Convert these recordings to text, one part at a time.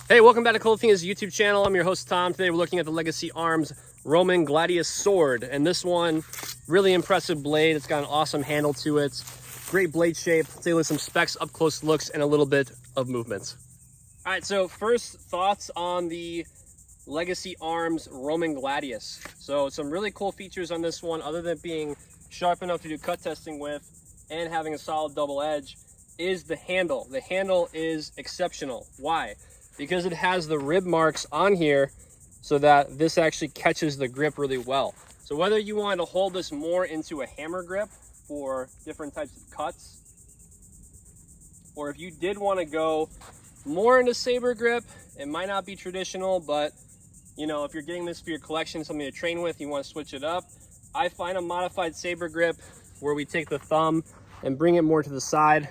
Hey, welcome back to Kult of Athena's YouTube channel. I'm your host, Tom. Today we're looking at the Legacy Arms Roman Gladius sword. And this one, really impressive blade. It's got an awesome handle to it. Great blade shape. Let's take a look at some specs, up close looks, and a little bit of movement. All right, so first thoughts on the Legacy Arms Roman Gladius. So some really cool features on this one, other than being sharp enough to do cut testing with and having a solid double edge, is the handle. The handle is exceptional. Why? Because it has the rib marks on here so that this actually catches the grip really well. So whether you want to hold this more into a hammer grip for different types of cuts, or if you did want to go more into saber grip, it might not be traditional, but you know, if you're getting this for your collection, something to train with, you want to switch it up. I find a modified saber grip where we take the thumb and bring it more to the side,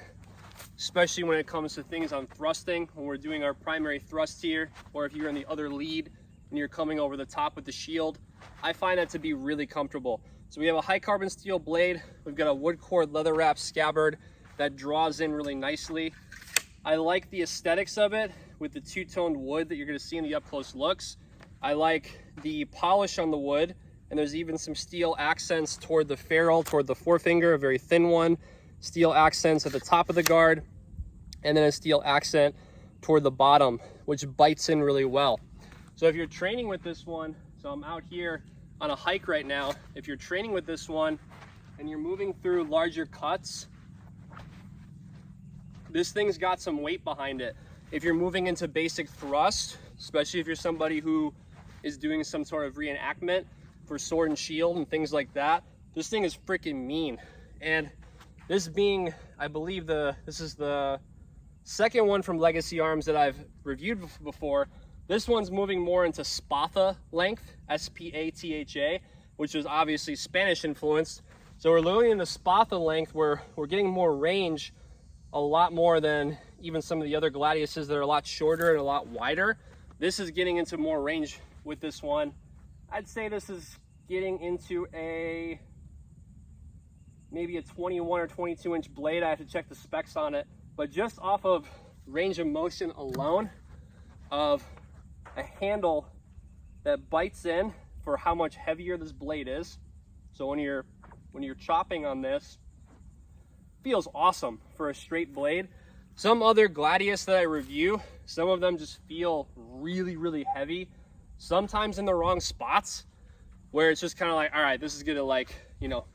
especially when it comes to things on thrusting, when we're doing our primary thrust here, or if you're in the other lead and you're coming over the top with the shield. I find that to be really comfortable. So we have a high carbon steel blade. We've got a wood cord leather wrap scabbard that draws in really nicely. I like the aesthetics of it with the two-toned wood that you're gonna see in the up close looks. I like the polish on the wood, and there's even some steel accents toward the ferrule, toward the forefinger, a very thin one. Steel accents at the top of the guard, and then a steel accent toward the bottom, which bites in really well. So if you're training with this one, so I'm out here on a hike right now, if you're training with this one and you're moving through larger cuts, this thing's got some weight behind it. If you're moving into basic thrust, especially if you're somebody who is doing some sort of reenactment for sword and shield and things like that, this thing is freaking mean. And this being, I believe this is the second one from Legacy Arms that I've reviewed before. This one's moving more into Spatha length, S-P-A-T-H-A, which is obviously Spanish influenced. So we're literally in the Spatha length where we're getting more range, a lot more than even some of the other Gladiuses that are a lot shorter and a lot wider. This is getting into more range with this one. I'd say this is getting into maybe a 21 or 22 inch blade. I have to check the specs on it, but just off of range of motion alone of a handle that bites in for how much heavier this blade is. So when you're chopping on this, feels awesome for a straight blade. Some other Gladius that I review, some of them just feel really, really heavy, sometimes in the wrong spots, where it's just kind of like, all right, this is gonna, like, you know,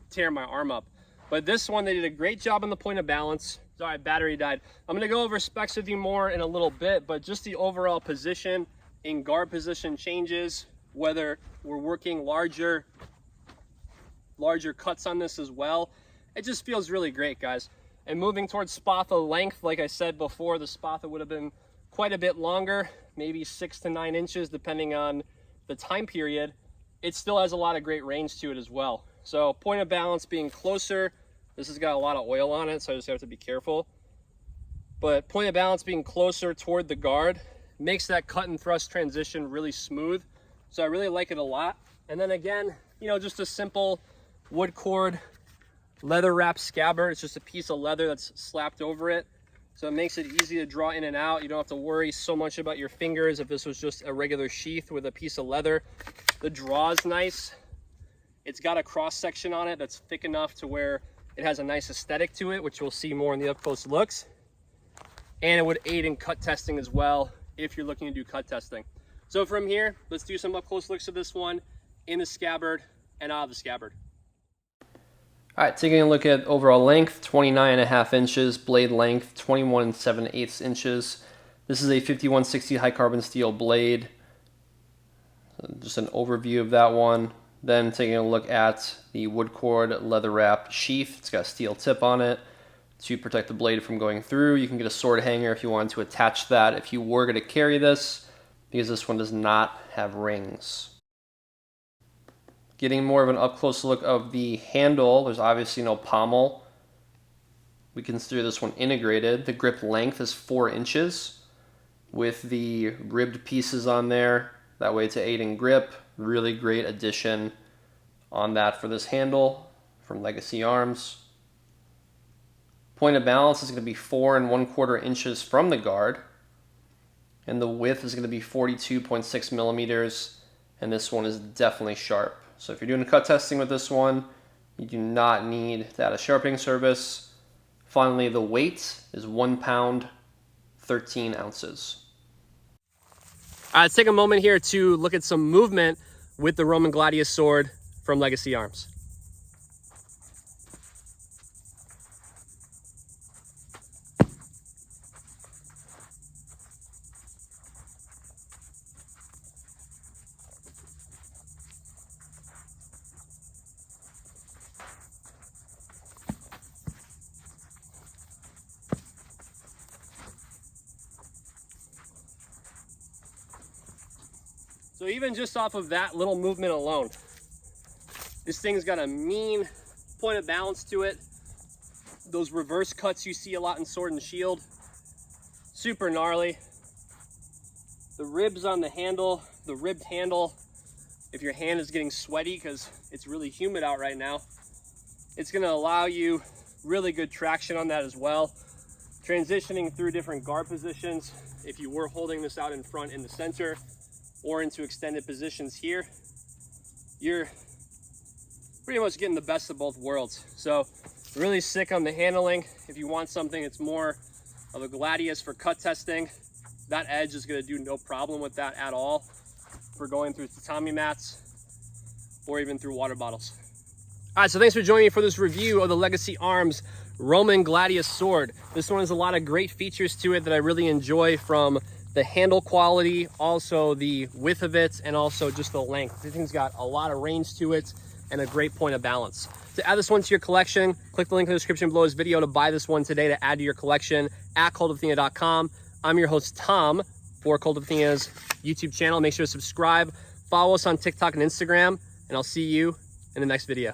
tear my arm up. But this one, they did a great job on the point of balance. Sorry, battery died. I'm gonna go over specs with you more in a little bit, but just the overall position in guard position changes, whether we're working larger cuts on this as well. It just feels really great, guys. And moving towards Spatha length, like I said before, the Spatha would have been quite a bit longer, maybe 6 to 9 inches, depending on the time period. It still has a lot of great range to it as well. So point of balance being closer, this has got a lot of oil on it, so I just have to be careful. But point of balance being closer toward the guard makes that cut and thrust transition really smooth. So I really like it a lot. And then again, you know, just a simple wood cord leather wrap scabbard. It's just a piece of leather that's slapped over it. So it makes it easy to draw in and out. You don't have to worry so much about your fingers if this was just a regular sheath with a piece of leather. The draw is nice. It's got a cross section on it that's thick enough to where it has a nice aesthetic to it, which we'll see more in the up close looks. And it would aid in cut testing as well if you're looking to do cut testing. So from here, let's do some up close looks of this one in the scabbard and out of the scabbard. All right, taking a look at overall length, 29.5 inches, blade length, 21 7/8 inches. This is a 5160 high carbon steel blade. Just an overview of that one. Then taking a look at the wood cord leather wrap sheath. It's got a steel tip on it to protect the blade from going through. You can get a sword hanger if you wanted to attach that if you were going to carry this, because this one does not have rings. Getting more of an up-close look of the handle, there's obviously no pommel. We consider this one integrated. The grip length is 4 inches with the ribbed pieces on there. That way to aid in grip. Really great addition on that for this handle from Legacy Arms. Point of balance is going to be 4 1/4 inches from the guard. and the width is going to be 42.6 millimeters, and this one is definitely sharp. So if you're doing cut testing with this one, you do not need to add a sharpening service. Finally, the weight is 1 pound, 13 ounces. All right, let's take a moment here to look at some movement with the Roman Gladius sword from Legacy Arms. So even just off of that little movement alone, this thing's got a mean point of balance to it. Those reverse cuts you see a lot in Sword and Shield, super gnarly. The ribs on the handle, the ribbed handle, if your hand is getting sweaty because it's really humid out right now, it's gonna allow you really good traction on that as well. Transitioning through different guard positions, if you were holding this out in front in the center, or into extended positions here, you're pretty much getting the best of both worlds. So really sick on the handling. If you want something that's more of a Gladius for cut testing, that edge is going to do no problem with that at all for going through tatami mats or even through water bottles. All right, so thanks for joining me for this review of the Legacy Arms Roman Gladius sword. This one has a lot of great features to it that I really enjoy, from the handle quality, also the width of it, and also just the length. This thing's got a lot of range to it and a great point of balance. To add this one to your collection, click the link in the description below this video to buy this one today to add to your collection at cultofathena.com. I'm your host, Tom, for Kult of Athena's YouTube channel. Make sure to subscribe, follow us on TikTok and Instagram, and I'll see you in the next video.